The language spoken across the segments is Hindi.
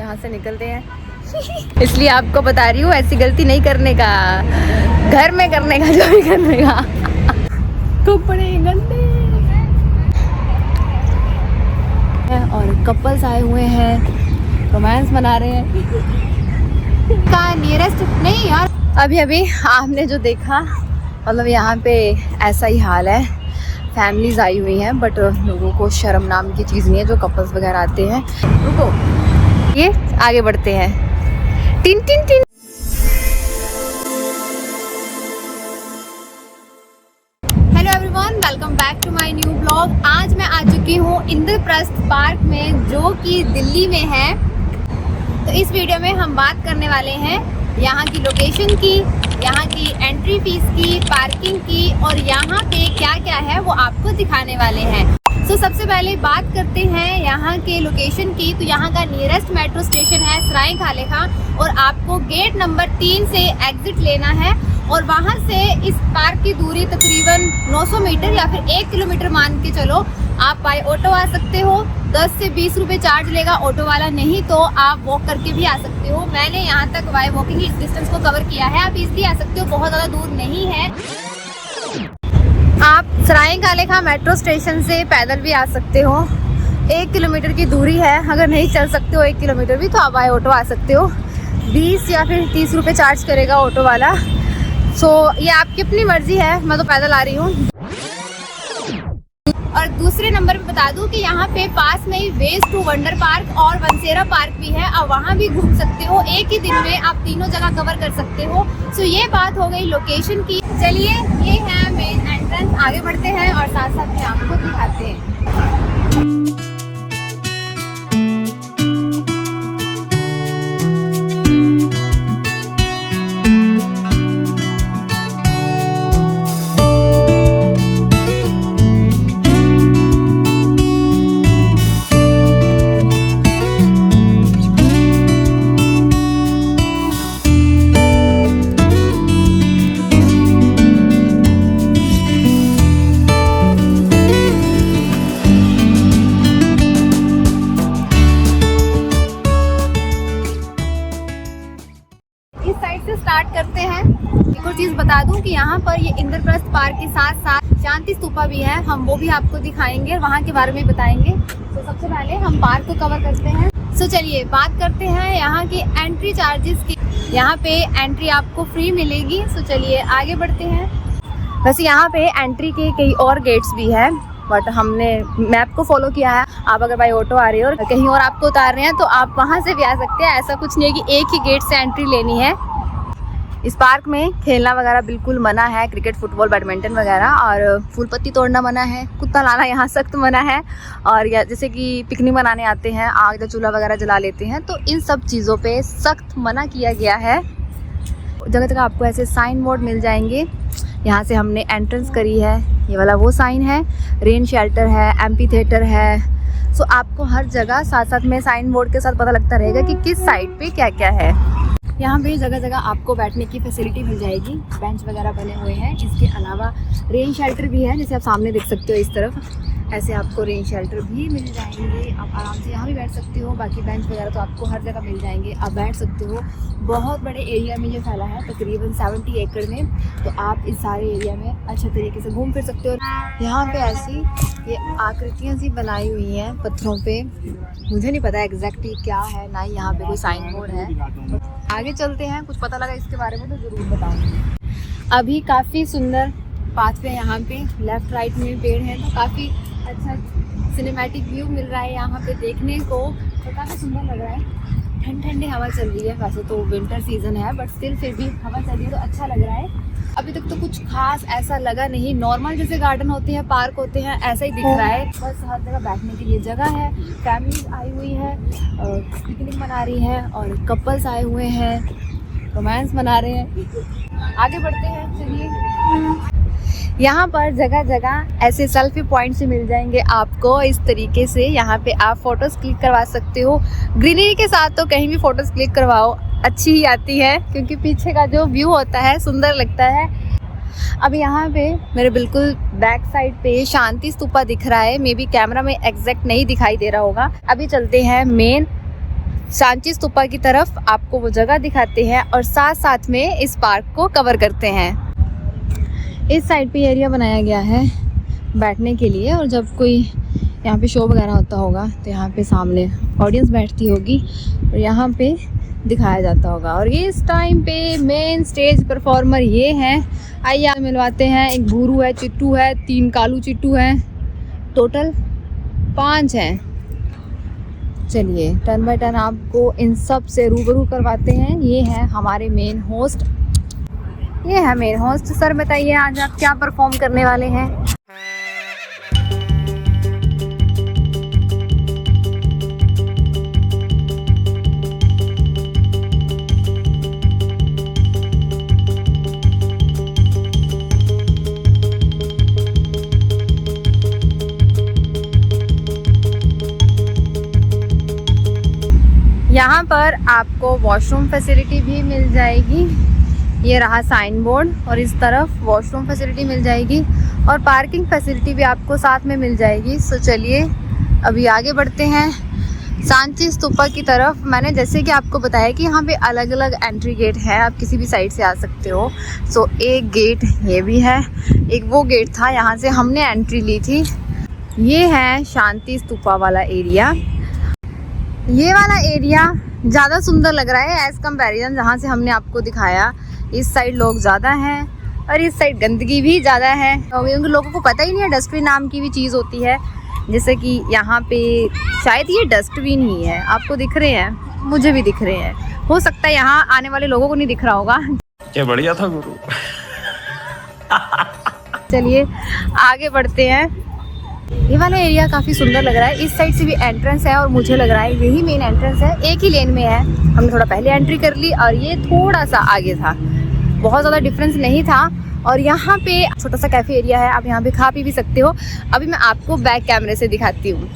यहाँ से निकलते हैं। इसलिए आपको बता रही हूँ ऐसी गलती नहीं करने का, घर में करने का, जो भी करने का। कपड़े गंदे और कपल्स आए हुए हैं, रोमांस मना रहे हैं। का नियरेस्ट नहीं यार, अभी आपने जो देखा, मतलब यहाँ पे ऐसा ही हाल है। फैमिलीज आई हुई हैं बट लोगों को शर्म नाम की चीज़ नहीं है। जो कपल्स वगैरह आते हैं, रुको, ये आगे बढ़ते हैं। टिन टिन टिन। Hello everyone, welcome back to my new blog. आज मैं आ चुकी हूँ इंद्रप्रस्थ पार्क में, जो कि दिल्ली में है। तो इस वीडियो में हम बात करने वाले हैं यहाँ की लोकेशन की, यहाँ की एंट्री फीस की, पार्किंग की, और यहाँ पे क्या क्या है वो आपको दिखाने वाले हैं। तो सबसे पहले बात करते हैं यहाँ के लोकेशन की। तो यहाँ का नियरेस्ट मेट्रो स्टेशन है सराय खाले खां, और आपको गेट नंबर 3 से एग्जिट लेना है, और वहाँ से इस पार्क की दूरी तकरीबन 900 मीटर या फिर 1 किलोमीटर मान के चलो। आप बाय ऑटो आ सकते हो, 10 से 20 रुपये चार्ज लेगा ऑटो वाला, नहीं तो आप वॉक करके भी आ सकते हो। मैंने यहाँ तक बाय वॉकिंग इस डिस्टेंस को कवर किया है। आप इजली आ सकते हो, बहुत ज़्यादा दूर नहीं है। आप सराय खाले खां मेट्रो स्टेशन से पैदल भी आ सकते हो, 1 किलोमीटर की दूरी है। अगर नहीं चल सकते हो 1 किलोमीटर भी, तो आप बाय ऑटो आ सकते हो। 20 या फिर 30 रुपये चार्ज करेगा ऑटो वाला। ये आपकी अपनी मर्जी है, मैं तो पैदल आ रही हूँ। और दूसरे नंबर पे बता दूं कि यहाँ पे पास में ही वेज टू वंडर पार्क और वनसेरा पार्क भी है, आप वहाँ भी घूम सकते हो। एक ही दिन में आप तीनों जगह कवर कर सकते हो। ये बात हो गई लोकेशन की। चलिए, ये है मेन एंट्रेंस, आगे बढ़ते हैं और साथ साथ में आपको दिखाते हैं। स्टार्ट करते हैं। एक और चीज़ बता दूं कि यहाँ पर ये इंद्रप्रस्थ पार्क के साथ साथ शांति स्तूपा भी है, हम वो भी आपको दिखाएंगे, वहाँ के बारे में बताएंगे। तो सबसे पहले हम पार्क को कवर करते हैं। चलिए बात करते हैं यहाँ की एंट्री चार्जेस की। यहाँ पे एंट्री आपको फ्री मिलेगी। चलिए आगे बढ़ते हैं। वैसे यहाँ पे एंट्री के कई और गेट्स भी है, बट हमने मैप को फॉलो किया है। आप अगर बाई ऑटो आ रहे हो और कहीं और आपको उतार रहे हैं तो आप वहाँ से भी आ सकते हैं। ऐसा कुछ नहीं है कि एक ही गेट से एंट्री लेनी है। इस पार्क में खेलना वगैरह बिल्कुल मना है, क्रिकेट, फुटबॉल, बैडमिंटन वगैरह, और फूल पत्ती तोड़ना मना है, कुत्ता लाना यहाँ सख्त मना है। और या जैसे कि पिकनिक मनाने आते हैं, आग या चूल्हा वगैरह जला लेते हैं, तो इन सब चीज़ों पे सख्त मना किया गया है। जगह जगह आपको ऐसे साइन बोर्ड मिल जाएंगे। यहाँ से हमने एंट्रेंस करी है, ये वाला वो साइन है। रेन शेल्टर है, एम्पी थिएटर है। आपको हर जगह साथ साथ में साइन बोर्ड के साथ पता लगता रहेगा कि किस साइड पे क्या क्या है। यहाँ पे जगह जगह आपको बैठने की फैसिलिटी मिल जाएगी, बेंच वगैरह बने हुए हैं। इसके अलावा रेन शेल्टर भी है, जैसे आप सामने देख सकते हो इस तरफ। ऐसे आपको रेन शेल्टर भी मिल जाएंगे, आप आराम से यहाँ भी बैठ सकते हो। बाकी बेंच वगैरह तो आपको हर जगह मिल जाएंगे, आप बैठ सकते हो। बहुत बड़े एरिया में ये फैला है, तकरीबन 70 एकड़ में। तो आप इस सारे एरिया में अच्छे तरीके से घूम फिर सकते हो। यहाँ पे ऐसी ये आकृतियाँ सी बनाई हुई हैं पत्थरों पे, मुझे नहीं पता एग्जैक्टली क्या है, ना ही यहाँ पे कोई साइन बोर्ड है। आगे चलते हैं, कुछ पता लगा इसके बारे में तो ज़रूर बताऊँगी। अभी काफ़ी सुंदर पाथवे यहाँ पे लेफ्ट राइट में पेड़ है, तो काफ़ी अच्छा सिनेमैटिक व्यू मिल रहा है यहाँ पे देखने को, तो काफ़ी सुंदर लग रहा है। ठंडी हवा चल रही है, वैसे तो विंटर सीजन है बट स्टिल फिर भी हवा चल रही है तो अच्छा लग रहा है। अभी तक तो कुछ खास ऐसा लगा नहीं, नॉर्मल जैसे गार्डन होते हैं, पार्क होते हैं, ऐसा ही दिख रहा है। बस हर जगह बैठने के लिए जगह है, फैमिलीज आई हुई है, पिकनिक मना रही है, और कपल्स आए हुए हैं, रोमांस मना रहे हैं। आगे बढ़ते हैं, चलिए। यहाँ पर जगह जगह ऐसे सेल्फी पॉइंट्स भी मिल जाएंगे आपको इस तरीके से। यहाँ पे आप फोटोज़ क्लिक करवा सकते हो। ग्रीनरी के साथ तो कहीं भी फोटोज़ क्लिक करवाओ अच्छी ही आती है, क्योंकि पीछे का जो व्यू होता है सुंदर लगता है। अब यहाँ पे मेरे बिल्कुल बैक साइड पे शांति स्तूपा दिख रहा है, मे बी कैमरा में एग्जैक्ट नहीं दिखाई दे रहा होगा। अभी चलते हैं मेन सांची स्तूपा की तरफ आपको वो जगह दिखाते हैं और साथ साथ में इस पार्क को कवर करते हैं। इस साइड पे एरिया बनाया गया है बैठने के लिए, और जब कोई यहाँ पे शो वगैरह होता होगा तो यहाँ पे सामने ऑडियंस बैठती होगी और यहाँ पे दिखाया जाता होगा। और ये इस टाइम पे मेन स्टेज परफॉर्मर ये हैं। आइए आप मिलवाते हैं। एक भूरू है, चिट्टू है, 3 कालू चिट्टू हैं, टोटल 5 हैं। चलिए टर्न बाय टर्न आपको इन सब से रूबरू करवाते हैं। ये है हमारे मेन होस्ट, ये है मेन होस्ट। सर बताइए आज आप क्या परफॉर्म करने वाले हैं? यहाँ पर आपको वॉशरूम फैसिलिटी भी मिल जाएगी। ये रहा साइन बोर्ड, और इस तरफ वॉशरूम फैसिलिटी मिल जाएगी और पार्किंग फैसिलिटी भी आपको साथ में मिल जाएगी। सो चलिए अभी आगे बढ़ते हैं सांची स्तूपा की तरफ। मैंने जैसे कि आपको बताया कि यहाँ पे अलग अलग एंट्री गेट है, आप किसी भी साइड से आ सकते हो। सो एक गेट ये भी है, एक वो गेट था यहाँ से हमने एंट्री ली थी। ये है शांति स्तूपा वाला एरिया। ये वाला एरिया ज़्यादा सुंदर लग रहा है एज कंपैरिजन जहाँ से हमने आपको दिखाया। इस साइड लोग ज़्यादा हैं और इस साइड गंदगी भी ज़्यादा है, क्योंकि लोगों को पता ही नहीं है डस्टबिन नाम की भी चीज़ होती है। जैसे कि यहाँ पे शायद ये डस्टबिन ही है, आपको दिख रहे हैं, मुझे भी दिख रहे हैं। हो सकता है यहाँ आने वाले लोगों को नहीं दिख रहा होगा। क्या बढ़िया था गुरु। चलिए आगे बढ़ते हैं। ये वाला एरिया काफ़ी सुंदर लग रहा है। इस साइड से भी एंट्रेंस है और मुझे लग रहा है यही मेन एंट्रेंस है, एक ही लेन में है। हमने थोड़ा पहले एंट्री कर ली और ये थोड़ा सा आगे था, बहुत ज़्यादा डिफरेंस नहीं था। और यहाँ पे छोटा सा कैफ़े एरिया है, आप यहाँ पे खा पी भी सकते हो। अभी मैं आपको बैक कैमरे से दिखाती हूँ।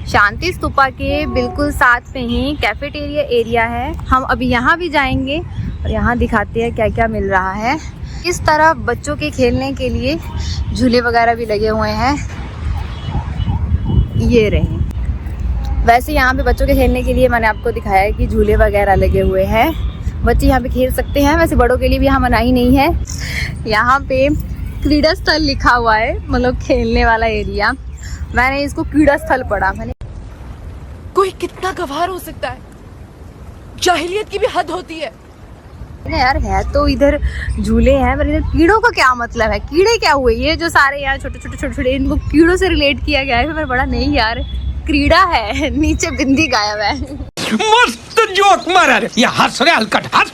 शांति स्तूपा के बिल्कुल साथ में ही कैफेटेरिया एरिया है। हम अभी यहाँ भी जाएंगे और यहाँ दिखाते हैं क्या क्या मिल रहा है। इस तरफ बच्चों के खेलने के लिए झूले वगैरह भी लगे हुए हैं, ये रहे। वैसे यहाँ पे बच्चों के खेलने के लिए मैंने आपको दिखाया है कि झूले वगैरह लगे हुए हैं, बच्चे यहाँ पे खेल सकते हैं। वैसे बड़ों के लिए भी यहाँ मनाही नहीं है। यहाँ पे क्रीड़ा स्थल लिखा हुआ है, मतलब खेलने वाला एरिया। मैंने इसको क्रीड़ा स्थल पढ़ा। मैंने कोई कितना गवार हो सकता है, जाहिलियत की भी हद होती है। यार है तो इधर झूले हैं, पर इधर कीड़ों का क्या मतलब है? कीड़े क्या हुए? ये जो सारे यहाँ छोटे छोटे इनको कीड़ों से रिलेट किया गया है। फिर बड़ा नहीं यार, क्रीड़ा है, नीचे बिंदी गायब है। मस्त जोक मारा रे, ये हंस रे हलकट हंस।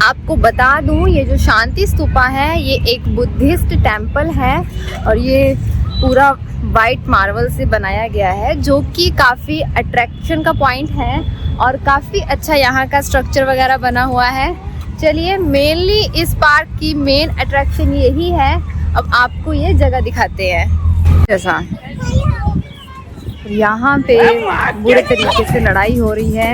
आपको बता दूं ये जो शांति स्तूपा है ये एक बुद्धिस्ट टेम्पल है और ये पूरा वाइट मार्बल से बनाया गया है, जो कि काफ़ी अट्रैक्शन का पॉइंट है और काफ़ी अच्छा यहाँ का स्ट्रक्चर वगैरह बना हुआ है। चलिए मेनली इस पार्क की मेन अट्रैक्शन यही है। अब आपको ये जगह दिखाते हैं। जैसा यहाँ पे बुरे तरीके से लड़ाई हो रही है,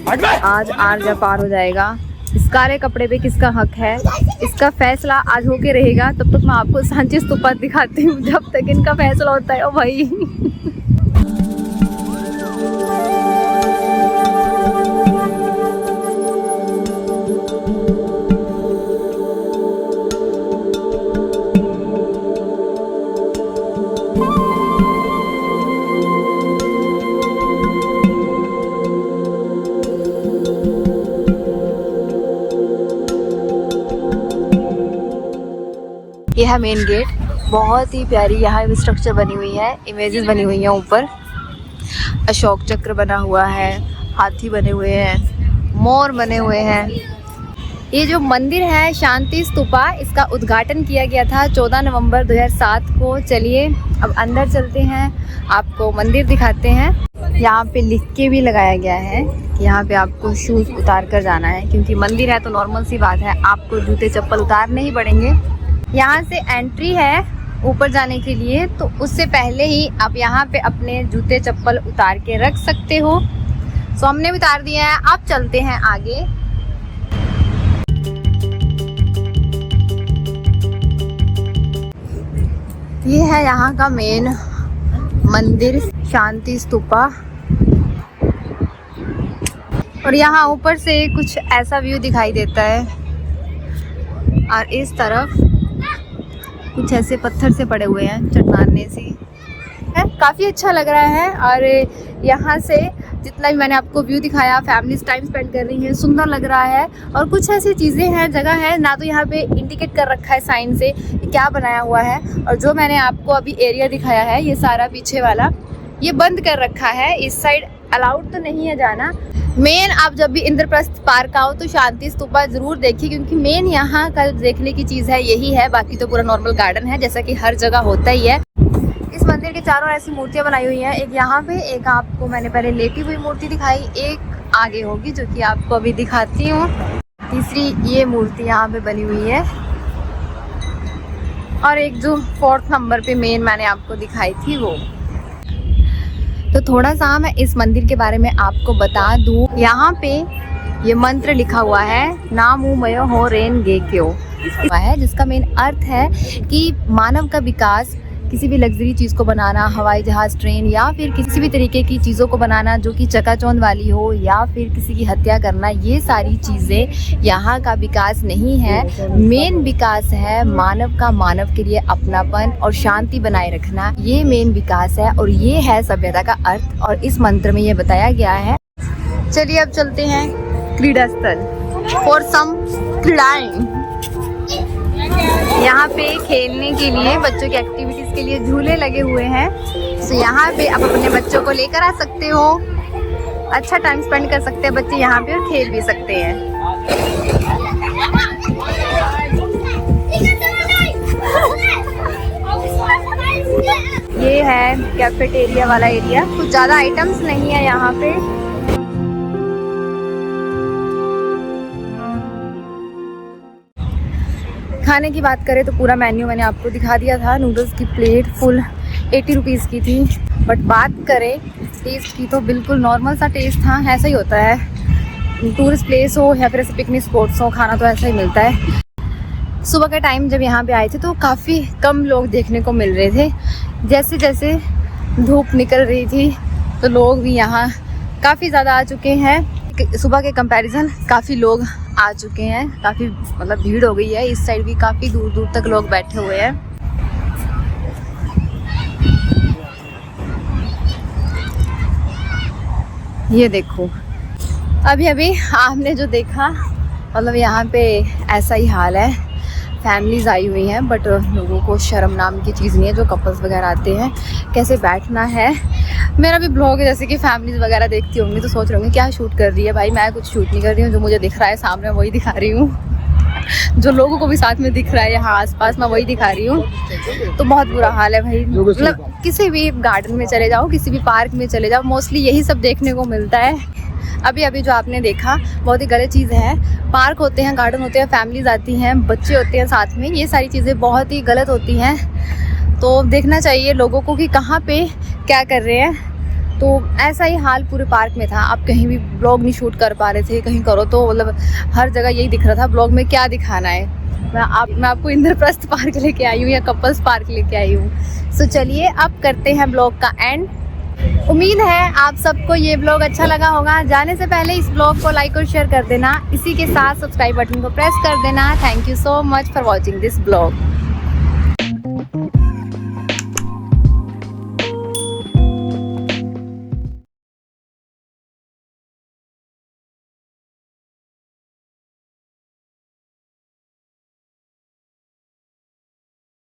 आज आर्जा पार हो जाएगा। इस काले कपड़े पे किसका हक है, इसका फैसला आज होके रहेगा। तब तक मैं आपको सांची स्तूपा दिखाती हूँ, जब तक इनका फैसला होता है। ओ भाई यह है मेन गेट। बहुत ही प्यारी यहाँ स्ट्रक्चर बनी हुई है, इमेजेस बनी हुई हैं ऊपर। अशोक चक्र बना हुआ है, हाथी बने हुए हैं, मोर बने हुए हैं। ये जो मंदिर है शांति स्तूपा, इसका उद्घाटन किया गया था 14 नवंबर 2007 को। चलिए अब अंदर चलते हैं, आपको मंदिर दिखाते हैं। यहाँ पे लिख के भी लगाया गया है कि यहाँ पे आपको शूज़ उतार कर जाना है, क्योंकि मंदिर है तो नॉर्मल सी बात है, आपको जूते चप्पल उतारने ही पड़ेंगे। यहाँ से एंट्री है ऊपर जाने के लिए, तो उससे पहले ही आप यहाँ पे अपने जूते चप्पल उतार के रख सकते हो। सो हमने उतार दिया है, आप चलते हैं आगे। ये है यहाँ का मेन मंदिर शांति स्तूपा। और यहाँ ऊपर से कुछ ऐसा व्यू दिखाई देता है और इस तरफ कुछ ऐसे पत्थर से पड़े हुए हैं, चट्टाने सी है। काफ़ी अच्छा लग रहा है और यहाँ से जितना भी मैंने आपको व्यू दिखाया, फैमिलीज टाइम स्पेंड कर रही हैं, सुंदर लग रहा है। और कुछ ऐसी चीज़ें हैं, जगह है ना, तो यहाँ पे इंडिकेट कर रखा है साइन से क्या बनाया हुआ है। और जो मैंने आपको अभी एरिया दिखाया है, ये सारा पीछे वाला ये बंद कर रखा है। इस साइड अलाउड तो नहीं है जाना। मेन आप जब भी इंद्रप्रस्थ पार्क आओ तो शांति स्तूपा ज़रूर देखिए, क्योंकि मेन यहाँ का देखने की चीज़ है यही है। बाकी तो पूरा नॉर्मल गार्डन है, जैसा कि हर जगह होता ही है। इस मंदिर के चारों ऐसी मूर्तियाँ बनाई हुई हैं, एक यहाँ पे, एक आपको मैंने पहले लेटी हुई मूर्ति दिखाई, एक आगे होगी जो कि आपको अभी दिखाती हूँ। तीसरी ये मूर्ति यहाँ पे बनी हुई है और एक जो 4th नंबर पे मेन मैंने आपको दिखाई थी वो। तो थोड़ा सा मैं इस मंदिर के बारे में आपको बता दूँ। यहाँ पे ये मंत्र लिखा हुआ है, नामू मयो हो रेन गे क्यों है, जिसका मेन अर्थ है कि मानव का विकास, किसी भी लग्जरी चीज़ को बनाना, हवाई जहाज़, ट्रेन या फिर किसी भी तरीके की चीज़ों को बनाना जो कि चकाचौंध वाली हो, या फिर किसी की हत्या करना, ये सारी चीज़ें यहाँ का विकास नहीं है। मेन विकास है मानव का मानव के लिए अपनापन और शांति बनाए रखना, ये मेन विकास है और ये है सभ्यता का अर्थ। और इस मंत्र में ये बताया गया है। चलिए अब चलते हैं क्रीड़ा स्थल फॉर सम क्रीड़ाएं। यहाँ पे खेलने के लिए, बच्चों की एक्टिविटीज़ के लिए झूले लगे हुए हैं। तो यहाँ पे आप अपने बच्चों को लेकर आ सकते हो, अच्छा टाइम स्पेंड कर सकते हैं बच्चे यहाँ पे और खेल भी सकते हैं। ये है कैफेटेरिया वाला एरिया, कुछ ज़्यादा आइटम्स नहीं है यहाँ पे। खाने की बात करें तो पूरा मेन्यू मैंने आपको दिखा दिया था। नूडल्स की प्लेट फुल 80 रुपीज़ की थी। बट बात करें टेस्ट की तो बिल्कुल नॉर्मल सा टेस्ट था। ऐसा ही होता है, टूरिस्ट प्लेस हो या फिर ऐसे पिकनिक स्पॉट्स हो, खाना तो ऐसा ही मिलता है। सुबह के टाइम जब यहाँ पे आए थे तो काफ़ी कम लोग देखने को मिल रहे थे। जैसे जैसे धूप निकल रही थी तो लोग भी यहाँ काफ़ी ज़्यादा आ चुके हैं। सुबह के कंपैरिजन काफ़ी लोग आ चुके हैं, काफ़ी मतलब भीड़ हो गई है। इस साइड भी काफ़ी दूर दूर तक लोग बैठे हुए हैं। ये देखो, अभी अभी आपने जो देखा, मतलब यहाँ पे ऐसा ही हाल है। फैमिलीज़ आई हुई हैं बट लोगों को शर्म नाम की चीज़ नहीं है। जो कपल्स वगैरह आते हैं कैसे बैठना है। मेरा भी ब्लॉग है, जैसे कि फैमिलीज़ वगैरह देखती होंगी तो सोच रहे होंगे क्या शूट कर रही है। भाई मैं कुछ शूट नहीं कर रही हूँ, जो मुझे दिख रहा है सामने वही दिखा रही हूँ। जो लोगों को भी साथ में दिख रहा है यहाँ आसपास, मैं वही दिखा रही हूँ। तो बहुत बुरा हाल है भाई। मतलब किसी भी गार्डन में चले जाओ, किसी भी पार्क में चले जाओ, मोस्टली यही सब देखने को मिलता है। अभी अभी जो आपने देखा बहुत ही गलत चीज़ है। पार्क होते हैं, गार्डन होते हैं, फैमिलीज आती हैं, बच्चे होते हैं साथ में, ये सारी चीज़ें बहुत ही गलत होती हैं। तो देखना चाहिए लोगों को कि कहाँ पे क्या कर रहे हैं। तो ऐसा ही हाल पूरे पार्क में था। आप कहीं भी ब्लॉग नहीं शूट कर पा रहे थे, कहीं करो तो मतलब हर जगह यही दिख रहा था। ब्लॉग में क्या दिखाना है। मैं आपको इंद्रप्रस्थ पार्क लेके आई हूँ या कपल्स पार्क लेके आई हूँ। सो चलिए अब करते हैं ब्लॉग का एंड। उम्मीद है आप सबको ये ब्लॉग अच्छा लगा होगा। जाने से पहले इस ब्लॉग को लाइक और शेयर कर देना। इसी के साथ सब्सक्राइब बटन को प्रेस कर देना। Thank you so much for watching this blog.